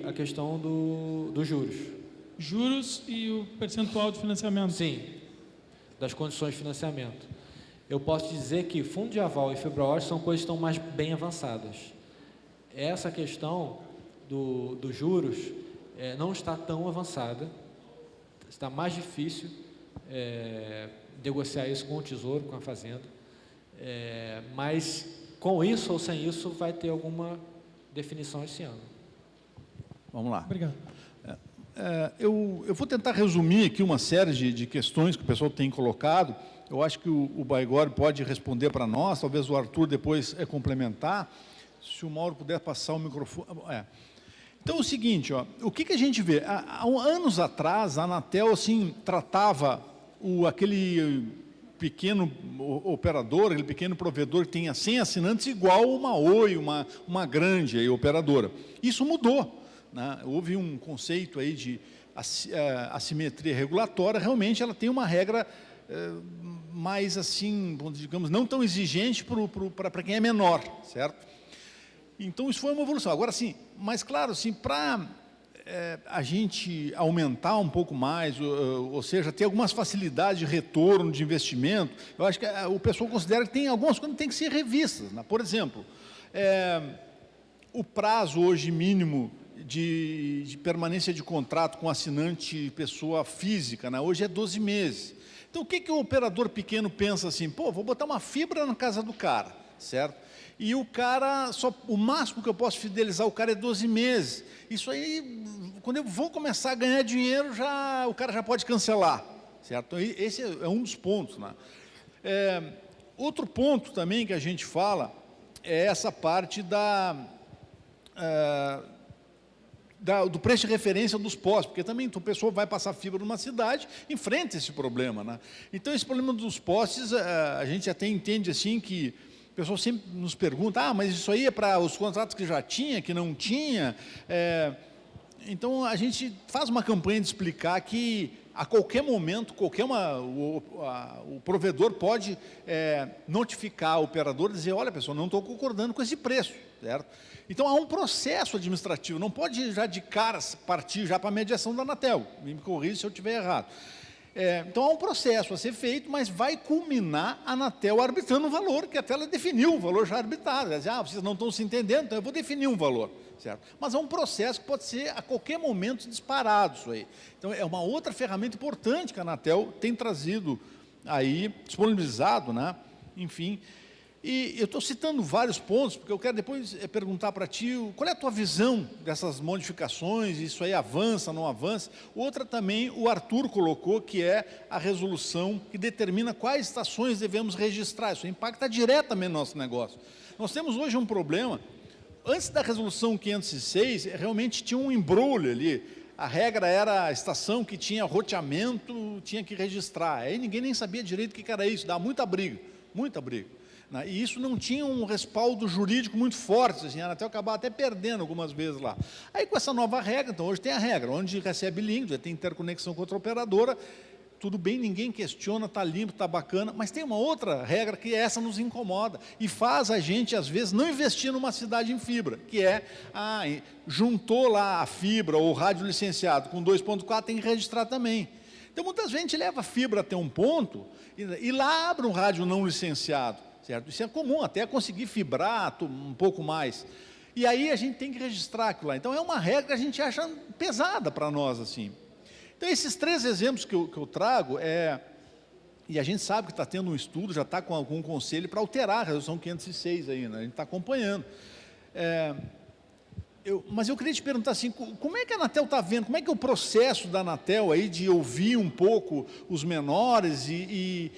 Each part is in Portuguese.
a questão dos juros. Juros e o percentual de financiamento. Sim, das condições de financiamento. Eu posso dizer que fundo de aval e fibra ótica são coisas que estão mais bem avançadas. Essa questão dos juros não está tão avançada, está mais difícil negociar isso com o Tesouro, com a Fazenda, mas com isso ou sem isso vai ter alguma definição esse ano. Vamos lá. Obrigado. Eu vou tentar resumir aqui uma série de questões que o pessoal tem colocado. Eu acho que o Baigorre pode responder para nós, talvez o Arthur depois complementar. Se o Mauro puder passar o microfone. Então, é o seguinte, o que a gente vê? Há anos atrás, a Anatel assim, tratava aquele pequeno operador, aquele pequeno provedor que tenha 100 assinantes igual uma Oi, uma grande operadora. Isso mudou. Né? Houve um conceito aí de assimetria regulatória, realmente ela tem uma regra mais assim, digamos, não tão exigente para quem é menor, certo? Então isso foi uma evolução. Agora sim, mas claro, assim, para a gente aumentar um pouco mais, ou seja, ter algumas facilidades de retorno de investimento, eu acho que o pessoal considera que tem algumas coisas que têm que ser revistas. Né? Por exemplo, o prazo hoje mínimo de permanência de contrato com assinante pessoa física, né? Hoje é 12 meses. Então, o que o operador pequeno pensa assim? Pô, vou botar uma fibra na casa do cara, certo? E o cara, o máximo que eu posso fidelizar o cara é 12 meses. Isso aí, quando eu vou começar a ganhar dinheiro, o cara já pode cancelar, certo? Então, esse é um dos pontos, né? Outro ponto também que a gente fala é essa parte do preço de referência dos postes, porque também a pessoa vai passar fibra numa cidade, enfrenta esse problema, né? Então, esse problema dos postes, a gente até entende assim que o pessoal sempre nos pergunta, mas isso aí é para os contratos que já tinha, que não tinha. Então, a gente faz uma campanha de explicar que a qualquer momento, o provedor pode notificar o operador e dizer, olha, pessoal, não estou concordando com esse preço, certo? Então, há um processo administrativo, não pode já de cara partir já para a mediação da Anatel, me corrija se eu estiver errado. Então, há um processo a ser feito, mas vai culminar a Anatel arbitrando um valor, que até ela definiu um valor já arbitrado. Ela diz, vocês não estão se entendendo, então eu vou definir um valor, certo? Mas é um processo que pode ser, a qualquer momento, disparado isso aí. Então, é uma outra ferramenta importante que a Anatel tem trazido aí, disponibilizado, né? Enfim. E eu estou citando vários pontos, porque eu quero depois perguntar para ti, qual é a tua visão dessas modificações, isso aí avança, não avança? Outra também, o Arthur colocou, que é a resolução que determina quais estações devemos registrar. Isso impacta diretamente no nosso negócio. Nós temos hoje um problema, antes da resolução 506, realmente tinha um embrulho ali, a regra era a estação que tinha roteamento, tinha que registrar, aí ninguém nem sabia direito o que era isso, dava muita briga, muita briga. E isso não tinha um respaldo jurídico muito forte, assim, até acabar até perdendo algumas vezes lá. Aí com essa nova regra, então hoje tem a regra, onde recebe link, já tem interconexão com outra operadora, tudo bem, ninguém questiona, está limpo, está bacana, mas tem uma outra regra que essa nos incomoda e faz a gente, às vezes, não investir numa cidade em fibra, que juntou lá a fibra ou o rádio licenciado com 2.4, tem que registrar também. Então, muitas vezes a gente leva a fibra até um ponto e lá abre um rádio não licenciado. Certo? Isso é comum, até conseguir fibrar um pouco mais. E aí a gente tem que registrar aquilo lá. Então, é uma regra que a gente acha pesada para nós, assim. Então, esses 3 exemplos que eu trago, e a gente sabe que está tendo um estudo, já está com algum conselho para alterar a resolução 506 aí, né? A gente está acompanhando. Mas eu queria te perguntar assim, como é que a Anatel está vendo, como é que é o processo da Anatel aí de ouvir um pouco os menores e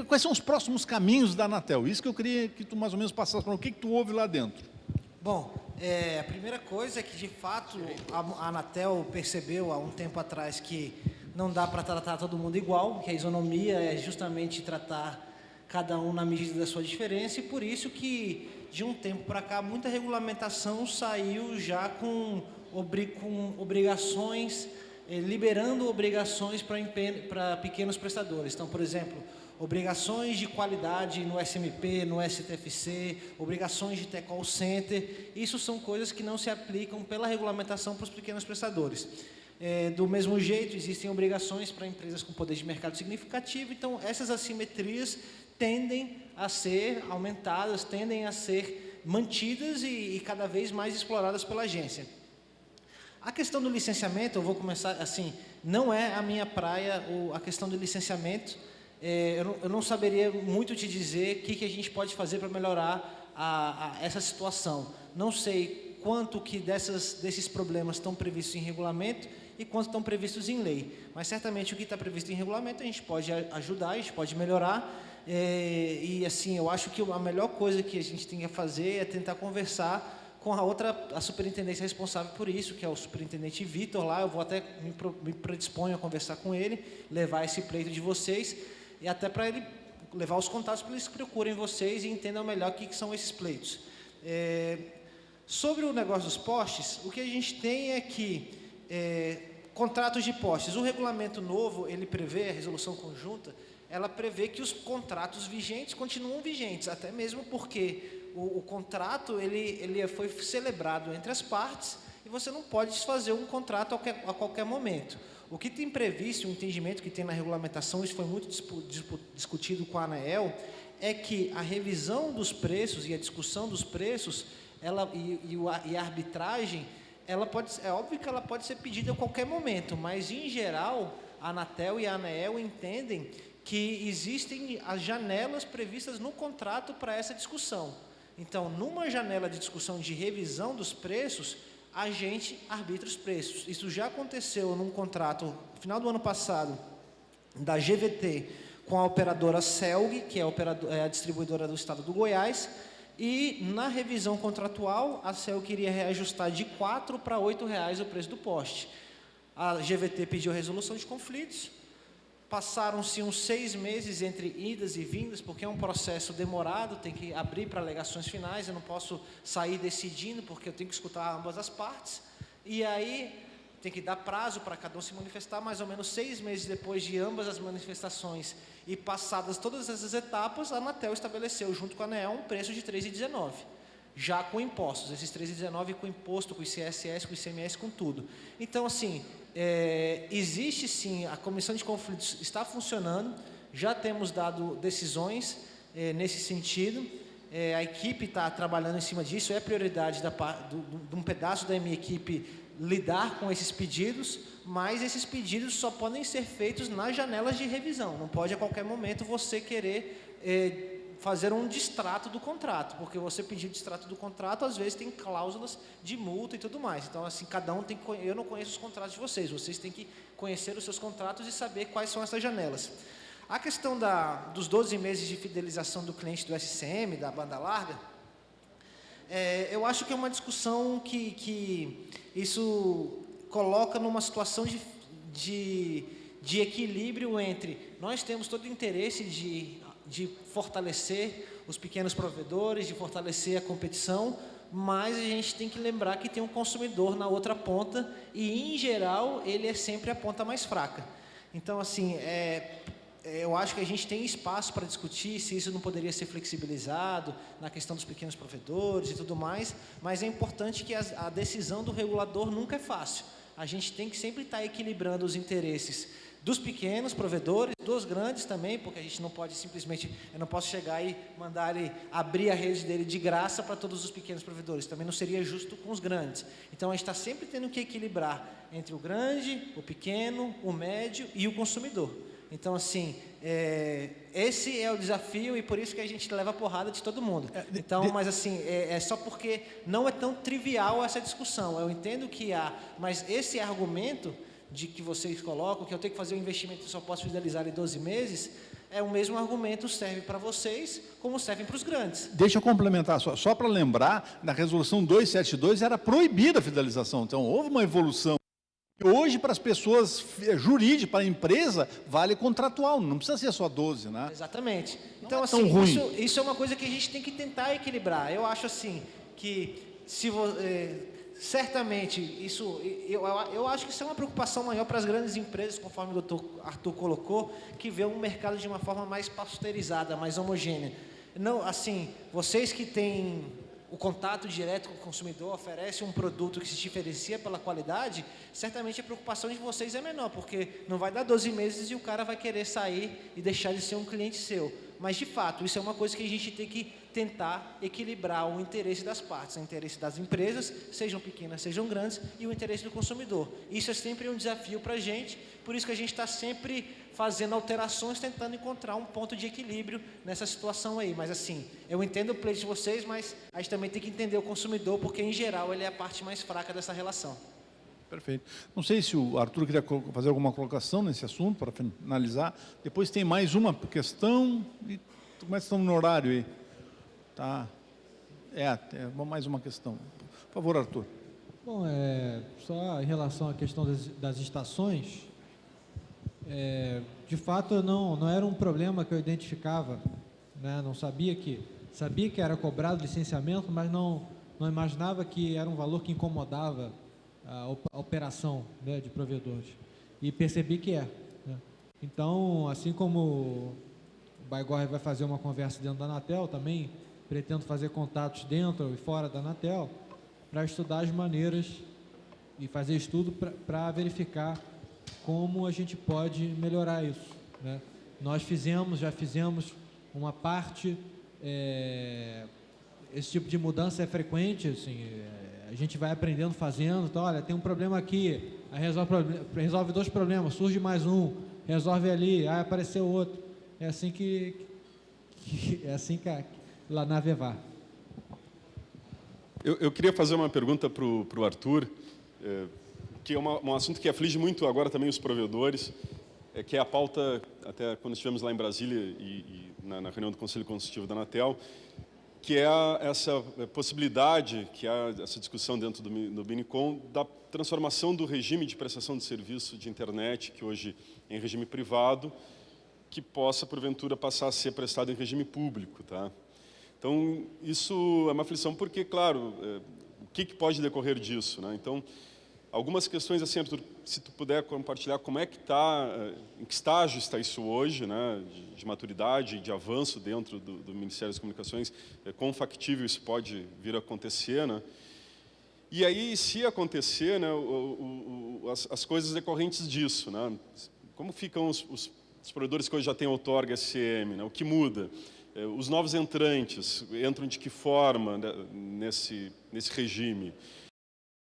quais são os próximos caminhos da Anatel? Isso que eu queria que tu mais ou menos passasse para o que tu ouve lá dentro. Bom, a primeira coisa é que, de fato, a Anatel percebeu há um tempo atrás que não dá para tratar todo mundo igual, que a isonomia é justamente tratar cada um na medida da sua diferença, e por isso que, de um tempo para cá, muita regulamentação saiu já com obrigações, liberando obrigações para pequenos prestadores. Então, por exemplo, obrigações de qualidade no SMP, no STFC, obrigações de ter call center. Isso são coisas que não se aplicam pela regulamentação para os pequenos prestadores. Do mesmo jeito, existem obrigações para empresas com poder de mercado significativo, então essas assimetrias tendem a ser aumentadas, tendem a ser mantidas e cada vez mais exploradas pela agência. A questão do licenciamento, eu vou começar assim, não é a minha praia a questão do licenciamento. Eu não saberia muito te dizer o que a gente pode fazer para melhorar essa situação. Não sei quanto que desses problemas estão previstos em regulamento e quanto estão previstos em lei. Mas certamente o que está previsto em regulamento a gente pode ajudar, a gente pode melhorar. E assim, eu acho que a melhor coisa que a gente tem que fazer é tentar conversar com a superintendência responsável por isso, que é o superintendente Vitor lá. Eu vou até me predisponho a conversar com ele, levar esse pleito de vocês, e até para ele levar os contatos para eles procurem vocês e entendam melhor o que são esses pleitos. Sobre o negócio dos postes, o que a gente tem é que contratos de postes, o regulamento novo, ele prevê, a resolução conjunta, ela prevê que os contratos vigentes continuam vigentes, até mesmo porque o contrato ele foi celebrado entre as partes e você não pode desfazer um contrato a qualquer momento. O que tem previsto, o entendimento que tem na regulamentação, isso foi muito discutido com a ANAEL, é que a revisão dos preços e a discussão dos preços e a arbitragem, é óbvio que ela pode ser pedida a qualquer momento, mas em geral a Anatel e a ANAEL entendem que existem as janelas previstas no contrato para essa discussão. Então, numa janela de discussão de revisão dos preços, a gente arbitra os preços. Isso já aconteceu num contrato, no final do ano passado, da GVT com a operadora CELG, que é a distribuidora do estado do Goiás, e na revisão contratual, a CELG queria reajustar de R$ 4 para R$ 8 o preço do poste. A GVT pediu resolução de conflitos. Passaram-se uns 6 meses entre idas e vindas, porque é um processo demorado, tem que abrir para alegações finais, eu não posso sair decidindo, porque eu tenho que escutar ambas as partes, e aí tem que dar prazo para cada um se manifestar. Mais ou menos 6 meses depois de ambas as manifestações e passadas todas essas etapas, a Anatel estabeleceu, junto com a ANEEL, um preço de R$ 3,19, já com impostos, esses R$ 3,19 com imposto, com ICSS, com ICMS, com tudo. Então, assim, existe sim, a comissão de conflitos está funcionando, já temos dado decisões nesse sentido, a equipe está trabalhando em cima disso, é prioridade de um pedaço da minha equipe lidar com esses pedidos, mas esses pedidos só podem ser feitos nas janelas de revisão, não pode a qualquer momento você querer fazer um distrato do contrato, porque você pedir distrato do contrato, às vezes tem cláusulas de multa e tudo mais. Então, assim, cada um tem que... Eu não conheço os contratos de vocês têm que conhecer os seus contratos e saber quais são essas janelas. A questão dos 12 meses de fidelização do cliente do SCM, da banda larga, eu acho que é uma discussão que isso coloca numa situação de equilíbrio entre... Nós temos todo o interesse de fortalecer os pequenos provedores, de fortalecer a competição, mas a gente tem que lembrar que tem um consumidor na outra ponta e, em geral, ele é sempre a ponta mais fraca. Então, assim, eu acho que a gente tem espaço para discutir se isso não poderia ser flexibilizado na questão dos pequenos provedores e tudo mais, mas é importante que a decisão do regulador nunca é fácil. A gente tem que sempre estar equilibrando os interesses dos pequenos provedores, dos grandes também, porque a gente não pode simplesmente, eu não posso chegar e mandar ele abrir a rede dele de graça para todos os pequenos provedores, também não seria justo com os grandes. Então, a gente está sempre tendo que equilibrar entre o grande, o pequeno, o médio e o consumidor. Então, assim, esse é o desafio e por isso que a gente leva a porrada de todo mundo. Então, mas assim, é só porque não é tão trivial essa discussão. Eu entendo que mas esse argumento de que vocês colocam, que eu tenho que fazer um investimento e só posso fidelizar em 12 meses, o mesmo argumento serve para vocês, como serve para os grandes. Deixa eu complementar, só para lembrar, na resolução 272 era proibida a fidelização, então houve uma evolução. Hoje, para as pessoas jurídicas, para a empresa, vale contratual, não precisa ser só 12, né? Exatamente. Então, assim, isso é uma coisa que a gente tem que tentar equilibrar. Eu acho assim, que certamente, eu acho que isso é uma preocupação maior para as grandes empresas, conforme o Dr. Arthur colocou, que vê um mercado de uma forma mais pasteurizada, mais homogênea. Não, assim, vocês que têm o contato direto com o consumidor, oferecem um produto que se diferencia pela qualidade, certamente a preocupação de vocês é menor, porque não vai dar 12 meses e o cara vai querer sair e deixar de ser um cliente seu. Mas, de fato, isso é uma coisa que a gente tem que tentar equilibrar o interesse das partes, o interesse das empresas, sejam pequenas, sejam grandes, e o interesse do consumidor. Isso é sempre um desafio para a gente, por isso que a gente está sempre fazendo alterações, tentando encontrar um ponto de equilíbrio nessa situação aí. Mas, assim, eu entendo o pleito de vocês, mas a gente também tem que entender o consumidor, porque, em geral, ele é a parte mais fraca dessa relação. Perfeito. Não sei se o Arthur queria fazer alguma colocação nesse assunto, para finalizar. Depois tem mais uma questão, e como é que estamos no horário aí? Tá. Mais uma questão. Por favor, Arthur. Bom, só em relação à questão das estações, de fato não era um problema que eu identificava, né? Não sabia que era cobrado licenciamento, mas não imaginava que era um valor que incomodava a operação, né, de provedores. E percebi que né? Então, assim como o Baigorre vai fazer uma conversa dentro da Anatel, também pretendo fazer contatos dentro e fora da Anatel para estudar as maneiras e fazer estudo para verificar como a gente pode melhorar isso, né? Nós já fizemos uma parte, esse tipo de mudança é frequente, assim, a gente vai aprendendo fazendo, então, olha, tem um problema aqui, aí resolve 2 problemas, surge mais um, resolve ali, aí apareceu outro. É assim que a nave vai. Eu queria fazer uma pergunta para o Arthur, que é um assunto que aflige muito agora também os provedores, que é a pauta, até quando estivemos lá em Brasília e na reunião do Conselho Consultivo da Anatel, que é essa possibilidade, que há essa discussão dentro do Binicom, da transformação do regime de prestação de serviço de internet, que hoje é em regime privado, que possa, porventura, passar a ser prestado em regime público, tá? Então, isso é uma aflição porque, claro, o que pode decorrer disso, né? Então, algumas questões, assim, Arthur, se tu puder compartilhar como é que está, em que estágio está isso hoje, né, de maturidade, de avanço dentro do Ministério das Comunicações, quão factível isso pode vir a acontecer, né? E aí, se acontecer, né, as coisas decorrentes disso, né? Como ficam os provedores que hoje já têm outorga SCM, né? O que muda? Os novos entrantes entram de que forma, né, nesse regime?